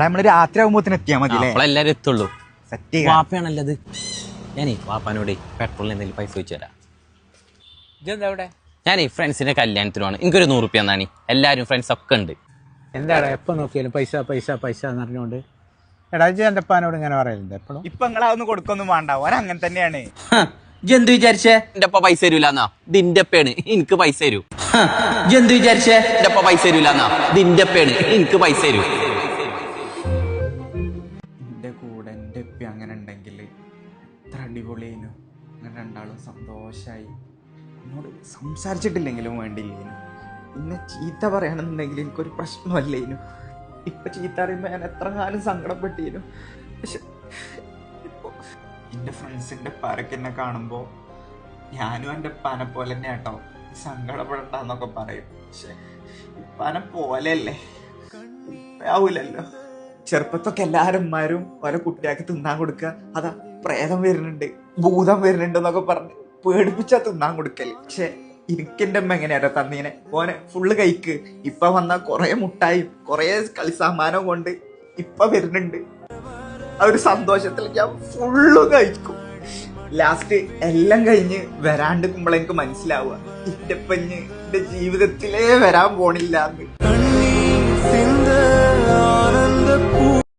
നമ്മള് രാത്രി ആകുമ്പോത്തിന് എത്തിയാ മതി എല്ലാരും എത്തുള്ളൂ. സെറ്റ് വാപ്പയാണല്ലത്. ഞാനേ വാപ്പാനോട് പെട്രോളിന് എന്തെങ്കിലും പൈസ വെച്ച് തരാം. ഞാനേ ഫ്രണ്ട്സിന്റെ കല്യാണത്തിനുമാണ്. എനിക്കൊരു 100 റുപ്യ എന്നാണ്. എല്ലാരും ഫ്രണ്ട്സ് ഒക്കെ ഉണ്ട്. എന്താണ് എപ്പോ നോക്കിയാലും പൈസ പൈസ പൈസ എന്ന് പറഞ്ഞുകൊണ്ട് എടാജി എന്റെ അപ്പാനോട് ഇങ്ങനെ പറയലുണ്ട് എപ്പോഴും. ഇപ്പൊ നിങ്ങളതൊന്നും കൊടുക്കൊന്നും വേണ്ട, ഓൻ അങ്ങനെ തന്നെയാണ്. ജന്തു വിചാരിച്ചേ എന്റെ അപ്പ പൈസ തരൂലെന്നാ? ഇതിന്റെ അപ്പയാണ്, എനിക്ക് പൈസ തരൂ. ജന്തു വിചാരിച്ചേ എന്റെ അപ്പ പൈസ തരൂലെന്നാ? ഇതിന്റെ അപ്പയാണ്, എനിക്ക് പൈസ തരൂ. എന്റെ കൂടെ എന്റെ ഉപ്പ അങ്ങനെ ഉണ്ടെങ്കിൽ എത്ര അടിപൊളിയേനു. അങ്ങനെ രണ്ടാളും സന്തോഷായി എന്നോട് സംസാരിച്ചിട്ടില്ലെങ്കിലും വേണ്ടില്ലേനു. പിന്നെ ചീത്ത പറയണമെന്നുണ്ടെങ്കിൽ എനിക്കൊരു പ്രശ്നമല്ലേനു. ഇപ്പൊ ചീത്ത അറിയുമ്പോ ഞാൻ എത്ര കാലം സങ്കടപ്പെട്ടീനു. പക്ഷെ ഇപ്പൊ എന്റെ ഫ്രണ്ട്സിന്റെ പാരൊക്കെ എന്നെ കാണുമ്പോ ഞാനും എന്റെ ഉപ്പാനെ പോലെ തന്നെ കേട്ടോ സങ്കടപ്പെടണ്ടെന്നൊക്കെ പറയും. പക്ഷെ ഉപ്പാനെ പോലെയല്ലേ, ആവൂലല്ലോ. ചെറുപ്പത്തൊക്കെ എല്ലാവരും ഓരോ കുട്ടിയാക്കി തിന്നാൻ കൊടുക്കുക, അതാ പ്രേതം വരുന്നുണ്ട് ഭൂതം വരുന്നുണ്ട് എന്നൊക്കെ പറഞ്ഞ് പേടിപ്പിച്ചാ തിന്നാൻ കൊടുക്കല്. പക്ഷെ എനിക്കെന്റെ അമ്മ എങ്ങനെയാട്ടോ തന്നീനെ, ഓനെ ഫുള്ള് കഴിക്ക്. ഇപ്പൊ വന്ന കൊറേ മുട്ടായും കൊറേ കളിസാമാനവും കൊണ്ട് ഇപ്പൊ വരുന്നുണ്ട്. ആ ഒരു സന്തോഷത്തിൽ ഞാൻ ഫുള്ള് കഴിക്കും. ലാസ്റ്റ് എല്ലാം കഴിഞ്ഞ് വരാണ്ടിരിക്കുമ്പോൾ എനിക്ക് മനസ്സിലാവുക എന്റെ പഞ്ഞ് എന്റെ ജീവിതത്തിലേ വരാൻ പോണില്ല എന്ന്.